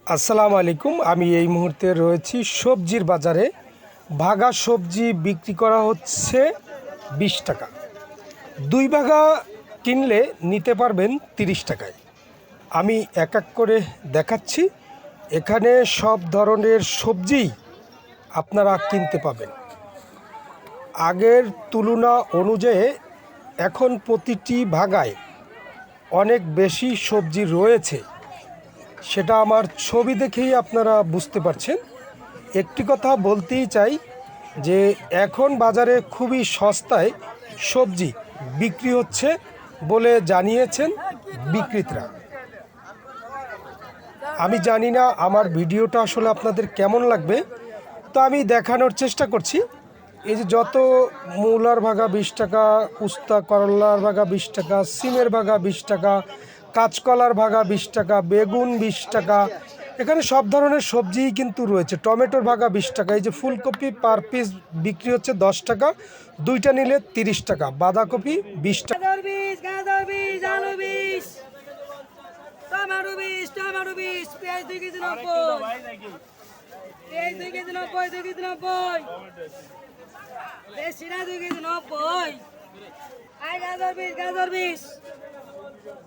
আসসালামু আলাইকুম। আমি এই মুহূর্তে রয়েছি সবজির বাজারে। ভাগা সবজি বিক্রি করা হচ্ছে 20 টাকা। 2 ভাগা কিনলে নিতে পারবেন 30 টাকায়। আমি এক এক করে দেখাচ্ছি। এখানে সব ধরনের সবজি আপনারা কিনতে পাবেন। আগের তুলনা অনুযায়ী এখন প্রতিটি ভাগায় অনেক বেশি সবজি রয়েছে, সেটা আমার ছবি দেখেই আপনারা বুঝতে পারছেন। একটি কথা বলতেই চাই যে এখন বাজারে খুবই সস্তায় সবজি বিক্রি হচ্ছে বলে জানিয়েছেন বিক্রেতারা। আমি জানি না আমার ভিডিওটা আসলে আপনাদের কেমন লাগবে, তো আমি দেখানোর চেষ্টা করছি। এই যে যত মূলার ভাগা 20 টাকা, উস্তা করলার ভাগা 20 টাকা, সিমের ভাগা 20 টাকা, কাঁচকলার ভাগা 20 টাকা, বেগুন 20 টাকা, এখানে সব ধরনের সবজিই কিন্তু রয়েছে। টমেটোর ভাগা 20 টাকা। এই যে ফুলকপি পার পিস বিক্রি হচ্ছে 10 টাকা, দুইটা নিলে 30 টাকা। বাঁধাকপি 20 টাকা। গাজর বিশ, আলু বিশ, টমেটো বিশ, পেঁয়াজ 2 কেজি 90, পেঁয়াজ 2 কেজি 90, 2 কেজি 90, দেশিরা 2 কেজি 90, গাজর বিশ,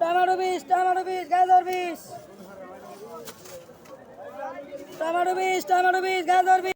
টমেটো বিশ, গাজর বিশ, গাজর বিশ।